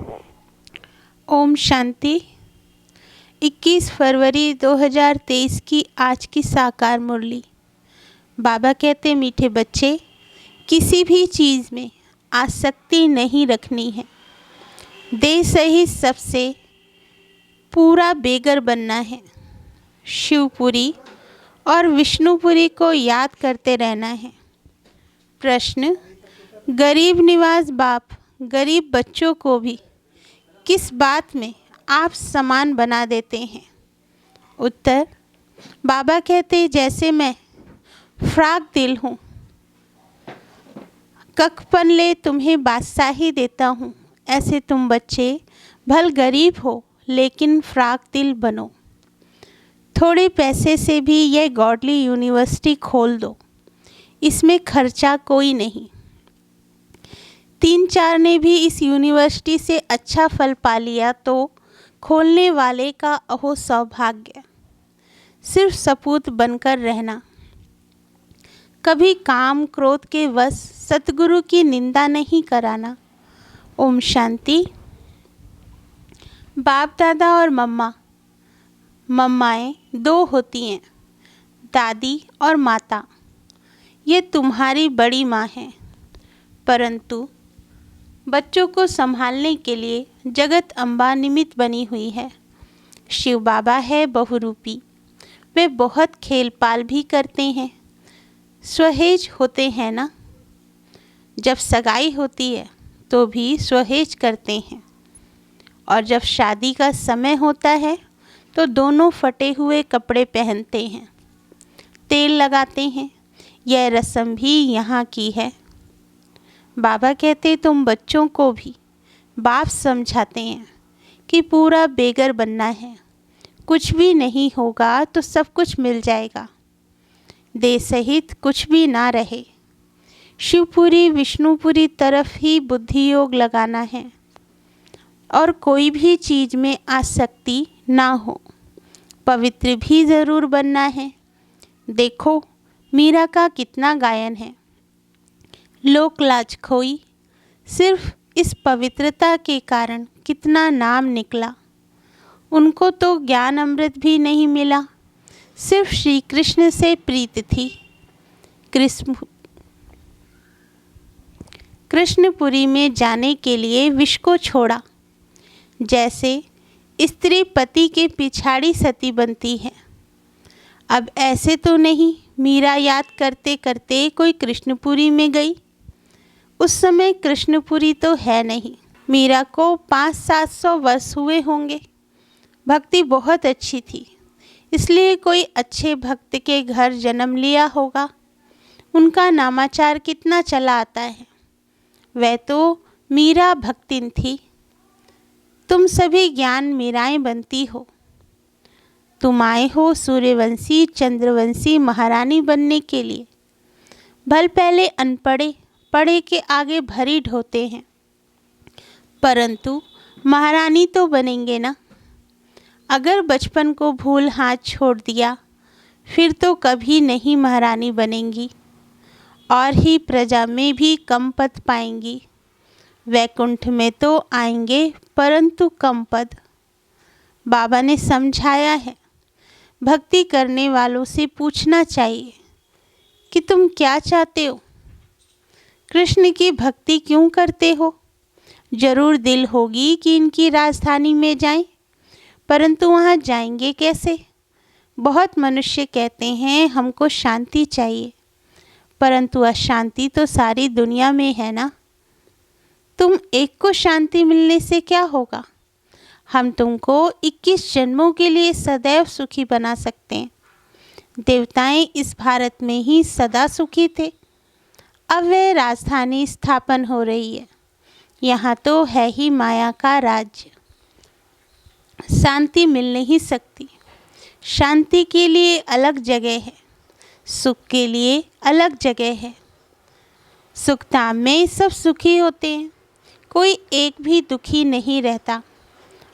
ओम शांति। 21 फरवरी 2023 की आज की साकार मुरली। बाबा कहते, मीठे बच्चे, किसी भी चीज़ में आसक्ति नहीं रखनी है। देह सहित सबसे पूरा बेगर बनना है। शिवपुरी और विष्णुपुरी को याद करते रहना है। प्रश्न: गरीब निवाज बाप गरीब बच्चों को भी किस बात में आप समान बना देते हैं? उत्तर: बाबा कहते, जैसे मैं फ्राक दिल हूँ, कखपन ले तुम्हें बादशाही देता हूँ, ऐसे तुम बच्चे भल गरीब हो लेकिन फ्राक दिल बनो। थोड़े पैसे से भी यह गॉडली यूनिवर्सिटी खोल दो, इसमें खर्चा कोई नहीं। 3-4 ने भी इस यूनिवर्सिटी से अच्छा फल पा लिया तो खोलने वाले का अहो सौभाग्य। सिर्फ सपूत बनकर रहना, कभी काम क्रोध के वश सतगुरु की निंदा नहीं कराना। ओम शांति। बाप दादा और मम्माएँ 2 होती हैं, दादी और माता। ये तुम्हारी बड़ी माँ है, परंतु बच्चों को संभालने के लिए जगत अम्बा निमित्त बनी हुई है। शिव बाबा है बहुरूपी, वे बहुत खेल पाल भी करते हैं। सहेज होते हैं ना, जब सगाई होती है तो भी सहेज करते हैं, और जब शादी का समय होता है तो दोनों फटे हुए कपड़े पहनते हैं, तेल लगाते हैं। यह रस्म भी यहाँ की है। बाबा कहते, तुम बच्चों को भी बाप समझाते हैं कि पूरा बेगर बनना है। कुछ भी नहीं होगा तो सब कुछ मिल जाएगा, देह सहित कुछ भी ना रहे। शिवपुरी विष्णुपुरी तरफ ही बुद्धि योग लगाना है और कोई भी चीज़ में आसक्ति ना हो। पवित्र भी ज़रूर बनना है। देखो मीरा का कितना गायन है, लोक लाज खोई, सिर्फ इस पवित्रता के कारण कितना नाम निकला। उनको तो ज्ञान अमृत भी नहीं मिला, सिर्फ श्री कृष्ण से प्रीत थी। कृष्णपुरी में जाने के लिए विष को छोड़ा, जैसे स्त्री पति के पिछाड़ी सती बनती है। अब ऐसे तो नहीं, मीरा याद करते करते कोई कृष्णपुरी में गई। उस समय कृष्णपुरी तो है नहीं। मीरा को 500-700 वर्ष हुए होंगे। भक्ति बहुत अच्छी थी, इसलिए कोई अच्छे भक्त के घर जन्म लिया होगा। उनका नामाचार कितना चला आता है। वह तो मीरा भक्तिन थी। तुम सभी ज्ञान मीराएं बनती हो। तुम आए हो सूर्यवंशी चंद्रवंशी महारानी बनने के लिए। भल पहले अनपढ़े पढ़े के आगे भरी ढोते हैं, परंतु महारानी तो बनेंगे ना। अगर बचपन को भूल हाथ छोड़ दिया फिर तो कभी नहीं महारानी बनेंगी, और ही प्रजा में भी कम पद पाएंगी। वैकुंठ में तो आएंगे परंतु कम पद। बाबा ने समझाया है, भक्ति करने वालों से पूछना चाहिए कि तुम क्या चाहते हो, कृष्ण की भक्ति क्यों करते हो। जरूर दिल होगी कि इनकी राजधानी में जाएं, परंतु वहाँ जाएंगे कैसे। बहुत मनुष्य कहते हैं हमको शांति चाहिए, परंतु अशांति तो सारी दुनिया में है ना। तुम एक को शांति मिलने से क्या होगा। हम तुमको 21 जन्मों के लिए सदैव सुखी बना सकते हैं। देवताएं इस भारत में ही सदा सुखी थे। अब वह राजधानी स्थापन हो रही है, यहाँ तो है ही माया का राज्य। शांति मिल नहीं सकती। शांति के लिए अलग जगह है, सुख के लिए अलग जगह है। सुख धाम में सब सुखी होते हैं, कोई एक भी दुखी नहीं रहता,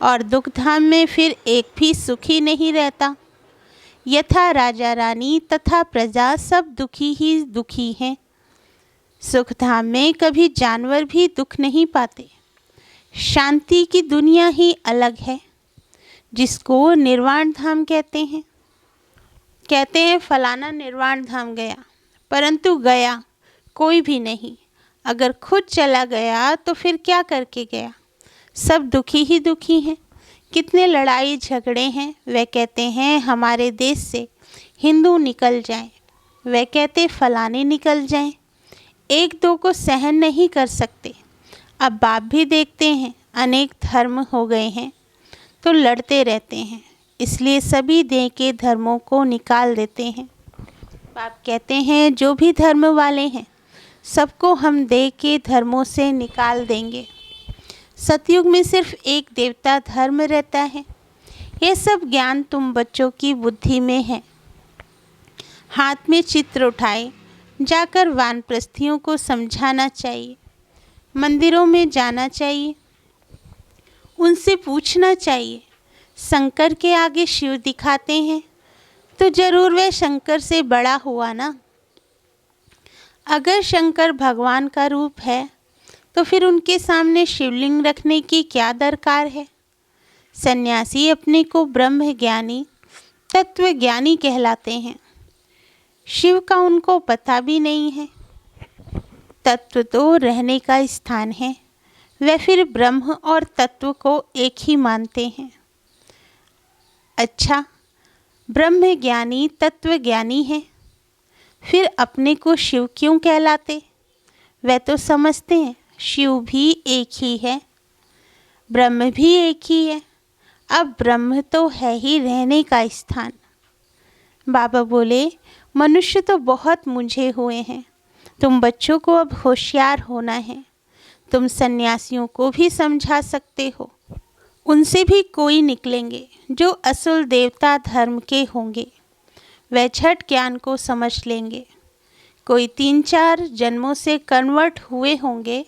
और दुख धाम में फिर एक भी सुखी नहीं रहता। यथा राजा रानी तथा प्रजा सब दुखी ही दुखी हैं। सुख धाम में कभी जानवर भी दुख नहीं पाते। शांति की दुनिया ही अलग है, जिसको निर्वाण धाम कहते हैं। कहते हैं फलाना निर्वाण धाम गया, परंतु गया कोई भी नहीं। अगर खुद चला गया तो फिर क्या करके गया? सब दुखी ही दुखी हैं। कितने लड़ाई झगड़े हैं। वे कहते हैं हमारे देश से हिंदू निकल जाएं, वे कहते फलाने निकल जाएं। एक दो को सहन नहीं कर सकते। अब बाप भी देखते हैं अनेक धर्म हो गए हैं तो लड़ते रहते हैं, इसलिए सभी देह के धर्मों को निकाल देते हैं। बाप कहते हैं जो भी धर्म वाले हैं सबको हम देह के धर्मों से निकाल देंगे। सतयुग में सिर्फ एक देवता धर्म रहता है। ये सब ज्ञान तुम बच्चों की बुद्धि में है। हाथ में चित्र उठाए जाकर वानप्रस्थियों को समझाना चाहिए। मंदिरों में जाना चाहिए, उनसे पूछना चाहिए शंकर के आगे शिव दिखाते हैं तो जरूर वह शंकर से बड़ा हुआ ना। अगर शंकर भगवान का रूप है तो फिर उनके सामने शिवलिंग रखने की क्या दरकार है? सन्यासी अपने को ब्रह्म ज्ञानी तत्वज्ञानी कहलाते हैं। शिव का उनको पता भी नहीं है। तत्व तो रहने का स्थान है, वे फिर ब्रह्म और तत्व को एक ही मानते हैं। अच्छा, ब्रह्म ज्ञानी तत्व ज्ञानी है, फिर अपने को शिव क्यों कहलाते? वे तो समझते हैं शिव भी एक ही है, ब्रह्म भी एक ही है। अब ब्रह्म तो है ही रहने का स्थान। बाबा बोले मनुष्य तो बहुत मुंझे हुए हैं, तुम बच्चों को अब होशियार होना है। तुम सन्यासियों को भी समझा सकते हो, उनसे भी कोई निकलेंगे जो असल देवता धर्म के होंगे। वे झट ज्ञान को समझ लेंगे। कोई 3-4 जन्मों से कन्वर्ट हुए होंगे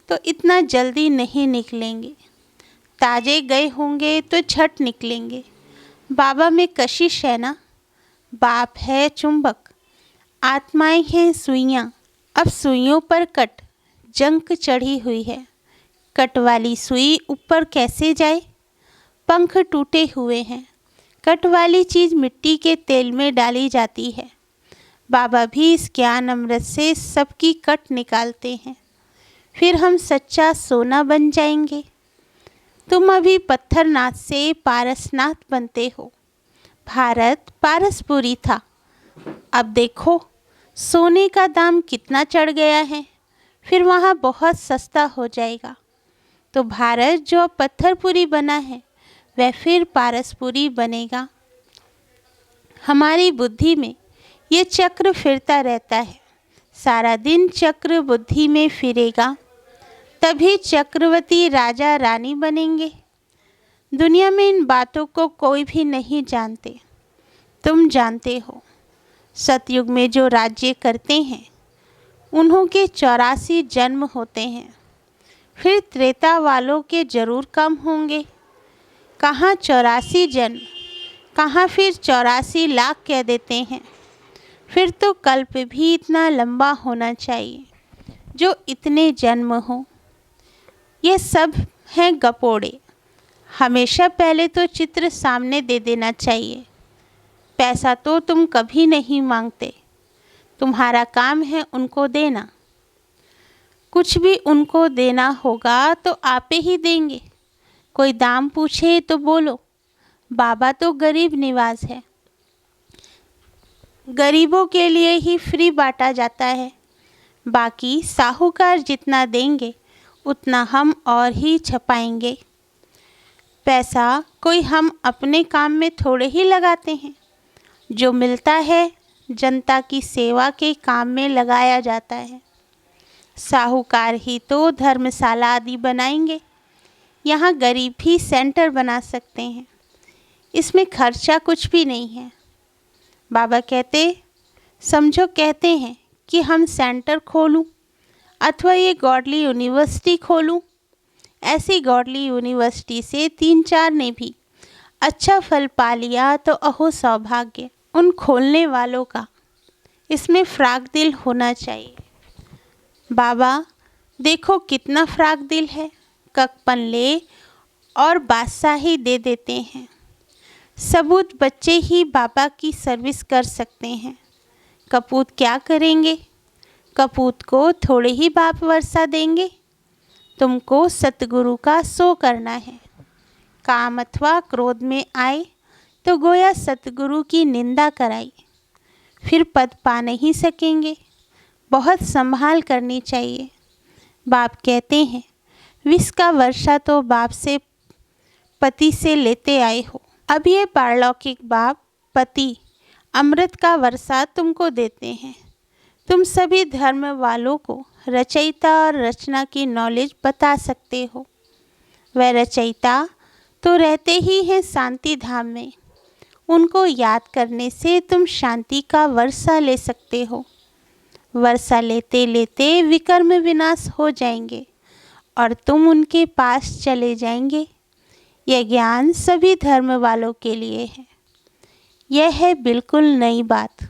तो इतना जल्दी नहीं निकलेंगे। ताजे गए होंगे तो झट निकलेंगे। बाबा में कशिश है ना। बाप है चुंबक, आत्माएं हैं सुइयां। अब सुइयों पर कट जंक चढ़ी हुई है। कट वाली सुई ऊपर कैसे जाए? पंख टूटे हुए हैं। कट वाली चीज़ मिट्टी के तेल में डाली जाती है। बाबा भी इस ज्ञान अमृत से सबकी कट निकालते हैं, फिर हम सच्चा सोना बन जाएंगे। तुम अभी पत्थरनाथ से पारसनाथ बनते हो। भारत पारसपुरी था, अब देखो सोने का दाम कितना चढ़ गया है, फिर वहाँ बहुत सस्ता हो जाएगा। तो भारत जो अब पत्थरपुरी बना है वह फिर पारसपुरी बनेगा। हमारी बुद्धि में ये चक्र फिरता रहता है। सारा दिन चक्र बुद्धि में फिरेगा, तभी चक्रवर्ती राजा रानी बनेंगे। दुनिया में इन बातों को कोई भी नहीं जानते, तुम जानते हो। सतयुग में जो राज्य करते हैं उन्हों के 84 जन्म होते हैं, फिर त्रेता वालों के जरूर कम होंगे। कहाँ 84 जन्म, कहाँ फिर 84 लाख कह देते हैं। फिर तो कल्प भी इतना लंबा होना चाहिए जो इतने जन्म हो। ये सब हैं गपोड़े। हमेशा पहले तो चित्र सामने दे देना चाहिए। पैसा तो तुम कभी नहीं मांगते, तुम्हारा काम है उनको देना। कुछ भी उनको देना होगा तो आपे ही देंगे। कोई दाम पूछे तो बोलो बाबा तो गरीब निवाज है, गरीबों के लिए ही फ्री बांटा जाता है। बाकी साहूकार जितना देंगे उतना हम और ही छपाएंगे। पैसा कोई हम अपने काम में थोड़े ही लगाते हैं, जो मिलता है जनता की सेवा के काम में लगाया जाता है। साहूकार ही तो धर्मशाला आदि बनाएंगे, यहाँ गरीब भी सेंटर बना सकते हैं। इसमें खर्चा कुछ भी नहीं है। बाबा कहते समझो कहते हैं कि हम सेंटर खोलूं अथवा ये गॉडली यूनिवर्सिटी खोलूं। ऐसी गॉडली यूनिवर्सिटी से 3-4 ने भी अच्छा फल पा लिया तो अहो सौभाग्य उन खोलने वालों का। इसमें फ्राक दिल होना चाहिए। बाबा देखो कितना फ्राक दिल है, ककपनले और बादशाही दे देते हैं। सबूत बच्चे ही बाबा की सर्विस कर सकते हैं। कपूत क्या करेंगे? कपूत को थोड़े ही बाप वर्षा देंगे। तुमको सतगुरु का शो करना है। काम अथवा क्रोध में आए तो गोया सतगुरु की निंदा कराई, फिर पद पा नहीं सकेंगे। बहुत संभाल करनी चाहिए। बाप कहते हैं, विष का वर्षा तो बाप से पति से लेते आए हो। अब ये पारलौकिक बाप पति अमृत का वर्षा तुमको देते हैं। तुम सभी धर्म वालों को रचयिता और रचना की नॉलेज बता सकते हो। वह रचयिता तो रहते ही हैं शांति धाम में। उनको याद करने से तुम शांति का वर्षा ले सकते हो। वर्षा लेते लेते विकर्म विनाश हो जाएंगे और तुम उनके पास चले जाएंगे। यह ज्ञान सभी धर्म वालों के लिए है। यह है बिल्कुल नई बात।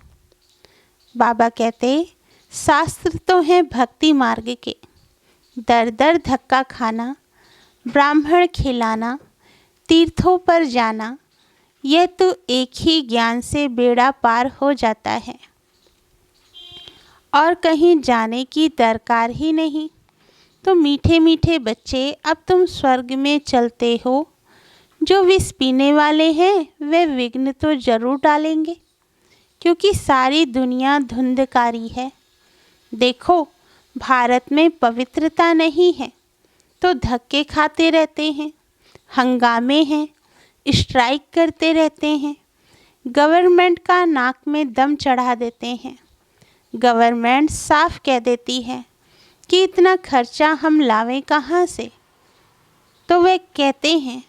बाबा कहते, शास्त्र तो हैं भक्ति मार्ग के। दर दर धक्का खाना, ब्राह्मण खिलाना, तीर्थों पर जाना, यह तो एक ही ज्ञान से बेड़ा पार हो जाता है और कहीं जाने की दरकार ही नहीं। तो मीठे मीठे बच्चे, अब तुम स्वर्ग में चलते हो। जो विष पीने वाले हैं वे विघ्न तो जरूर डालेंगे, क्योंकि सारी दुनिया धुंधकारी है। देखो, भारत में पवित्रता नहीं है तो धक्के खाते रहते हैं, हंगामे हैं, स्ट्राइक करते रहते हैं, गवर्नमेंट का नाक में दम चढ़ा देते हैं। गवर्नमेंट साफ कह देती है कि इतना खर्चा हम लावें कहाँ से। तो वे कहते हैं,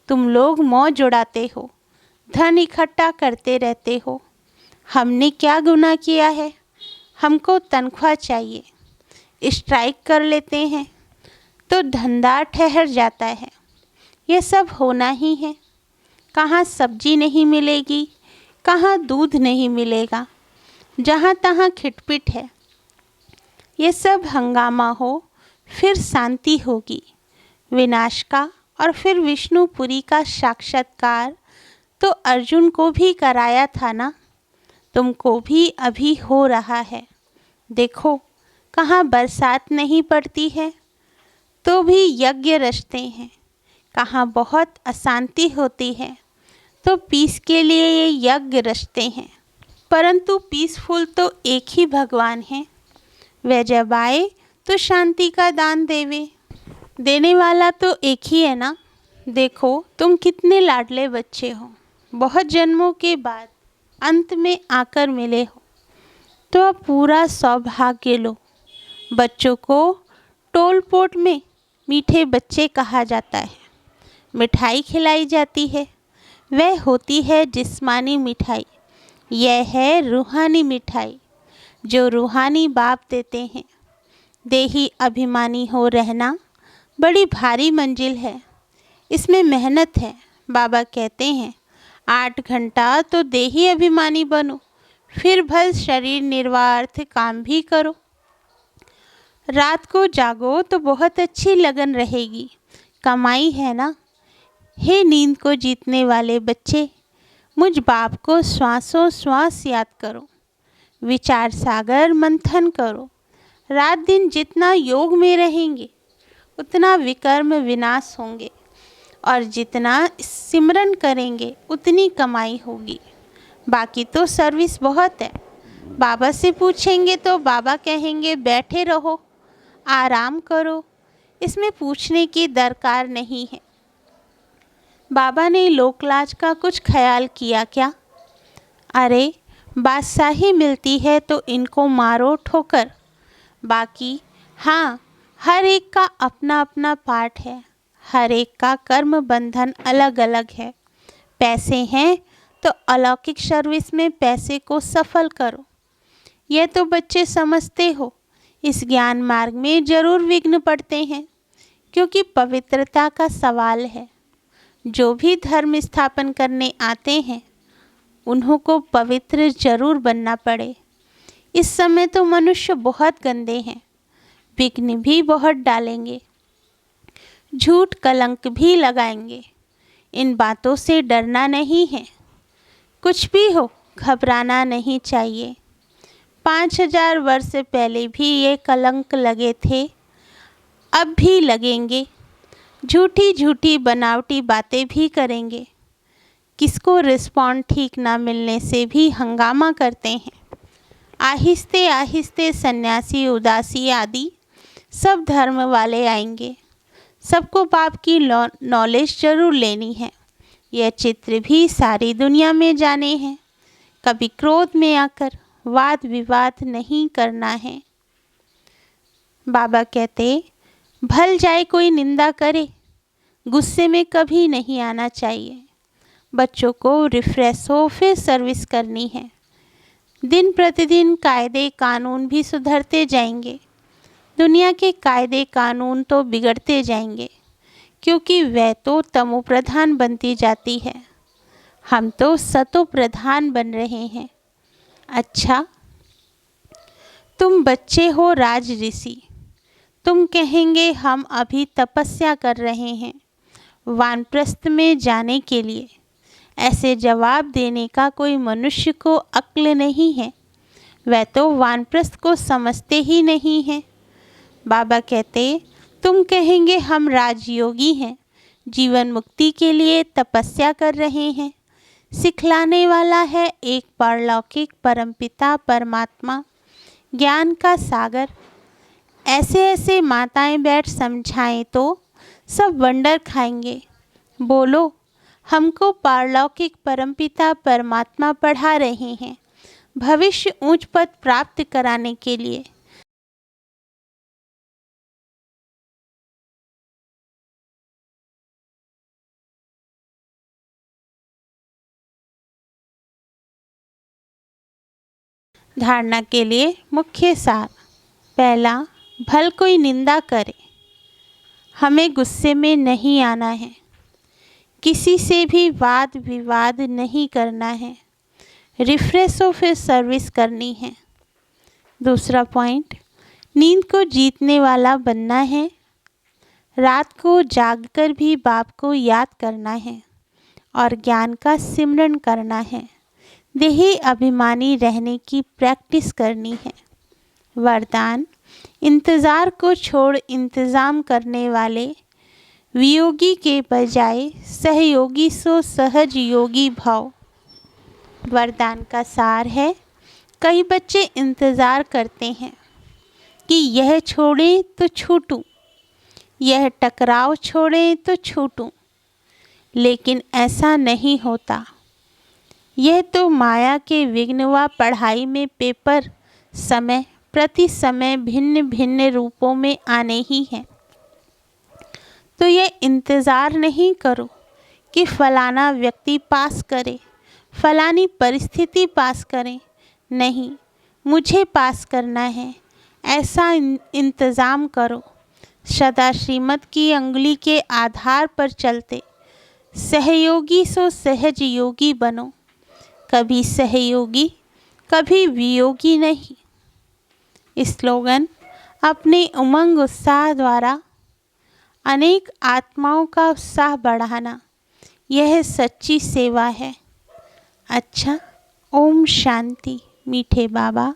तुम लोग मौज उड़ाते हो, धन इकट्ठा करते रहते हो। हमने क्या गुनाह किया है? हमको तनख्वाह चाहिए। स्ट्राइक कर लेते हैं तो धंधा ठहर जाता है। यह सब होना ही है। कहाँ सब्जी नहीं मिलेगी, कहाँ दूध नहीं मिलेगा, जहाँ तहाँ खिटपिट है। ये सब हंगामा हो, फिर शांति होगी विनाश का। और फिर विष्णुपुरी का साक्षात्कार तो अर्जुन को भी कराया था ना, तुमको भी अभी हो रहा है। देखो, कहाँ बरसात नहीं पड़ती है तो भी यज्ञ रचते हैं। कहाँ बहुत अशांति होती है तो पीस के लिए ये यज्ञ रचते हैं। परंतु पीसफुल तो एक ही भगवान है। वह जब आए तो शांति का दान देवे। देने वाला तो एक ही है ना। देखो, तुम कितने लाडले बच्चे हो। बहुत जन्मों के बाद अंत में आकर मिले हो, तो अब पूरा सौभाग्य लो। बच्चों को टोल पोट में मीठे बच्चे कहा जाता है। मिठाई खिलाई जाती है, वह होती है जिस्मानी मिठाई। यह है रूहानी मिठाई, जो रूहानी बाप देते हैं। देही अभिमानी हो रहना बड़ी भारी मंजिल है। इसमें मेहनत है। बाबा कहते हैं, 8 घंटा तो देही अभिमानी बनो, फिर भल शरीर निर्वार्थ काम भी करो। रात को जागो तो बहुत अच्छी लगन रहेगी, कमाई है ना। हे नींद को जीतने वाले बच्चे, मुझ बाप को श्वासों श्वास याद करो। विचार सागर मंथन करो। रात दिन जितना योग में रहेंगे उतना विकर्म विनाश होंगे, और जितना सिमरन करेंगे उतनी कमाई होगी। बाकी तो सर्विस बहुत है। बाबा से पूछेंगे तो बाबा कहेंगे बैठे रहो, आराम करो। इसमें पूछने की दरकार नहीं है। बाबा ने लोकलाज का कुछ ख्याल किया क्या? अरे, बादशाही मिलती है तो इनको मारो ठोकर। बाकी हाँ, हर एक का अपना अपना पार्ट है। हर एक का कर्म बंधन अलग अलग है। पैसे हैं तो अलौकिक सर्विस में पैसे को सफल करो। यह तो बच्चे समझते हो। इस ज्ञान मार्ग में जरूर विघ्न पड़ते हैं, क्योंकि पवित्रता का सवाल है। जो भी धर्म स्थापन करने आते हैं उन्हों को पवित्र जरूर बनना पड़े। इस समय तो मनुष्य बहुत गंदे हैं, विघ्न भी बहुत डालेंगे। झूठ कलंक भी लगाएंगे। इन बातों से डरना नहीं है। कुछ भी हो, घबराना नहीं चाहिए। 5000 वर्ष पहले भी ये कलंक लगे थे, अब भी लगेंगे। झूठी झूठी बनावटी बातें भी करेंगे। किसको रिस्पॉन्ड ठीक ना मिलने से भी हंगामा करते हैं। आहिस्ते आहिस्ते सन्यासी, उदासी आदि सब धर्म वाले आएंगे। सबको पाप की नॉलेज जरूर लेनी है। यह चित्र भी सारी दुनिया में जाने हैं। कभी क्रोध में आकर वाद विवाद नहीं करना है। बाबा कहते, भल जाए कोई निंदा करे, गुस्से में कभी नहीं आना चाहिए। बच्चों को रिफ्रेश हो फिर सर्विस करनी है। दिन प्रतिदिन कायदे कानून भी सुधरते जाएंगे। दुनिया के कायदे कानून तो बिगड़ते जाएंगे, क्योंकि वह तो तमो प्रधान बनती जाती है। हम तो सतो प्रधान बन रहे हैं। अच्छा, तुम बच्चे हो राज ऋषि। तुम कहेंगे हम अभी तपस्या कर रहे हैं वानप्रस्थ में जाने के लिए। ऐसे जवाब देने का कोई मनुष्य को अक्ल नहीं है। वह तो वानप्रस्थ को समझते ही नहीं है। बाबा कहते, तुम कहेंगे हम राजयोगी हैं, जीवन मुक्ति के लिए तपस्या कर रहे हैं। सिखलाने वाला है एक पारलौकिक परमपिता परमात्मा, ज्ञान का सागर। ऐसे ऐसे माताएं बैठ समझाएं तो सब वंडर खाएंगे। बोलो, हमको पारलौकिक परमपिता परमात्मा पढ़ा रहे हैं भविष्य ऊंच पद प्राप्त कराने के लिए। धारणा के लिए मुख्य सार। पहला, भल कोई निंदा करे, हमें गुस्से में नहीं आना है। किसी से भी वाद विवाद नहीं करना है। रिफ्रेश हो फिर सर्विस करनी है। दूसरा पॉइंट, नींद को जीतने वाला बनना है। रात को जागकर भी बाप को याद करना है और ज्ञान का सिमरन करना है। देही अभिमानी रहने की प्रैक्टिस करनी है। वरदान, इंतज़ार को छोड़ इंतज़ाम करने वाले वियोगी के बजाय सहयोगी सो सहज योगी भाव। वरदान का सार है, कई बच्चे इंतज़ार करते हैं कि यह छोड़ें तो छूटूं, यह टकराव छोड़ें तो छूटूं, लेकिन ऐसा नहीं होता। यह तो माया के विघ्न व पढ़ाई में पेपर समय प्रति समय भिन्न भिन्न रूपों में आने ही हैं। तो यह इंतज़ार नहीं करो कि फलाना व्यक्ति पास करे, फलानी परिस्थिति पास करे। नहीं, मुझे पास करना है, ऐसा इंतज़ाम करो। सदा श्रीमत की अंगुली के आधार पर चलते सहयोगी सो सहज योगी बनो। कभी सहयोगी कभी वियोगी नहीं। स्लोगन, अपने उमंग उत्साह द्वारा अनेक आत्माओं का उत्साह बढ़ाना, यह सच्ची सेवा है। अच्छा, ओम शांति। मीठे बाबा।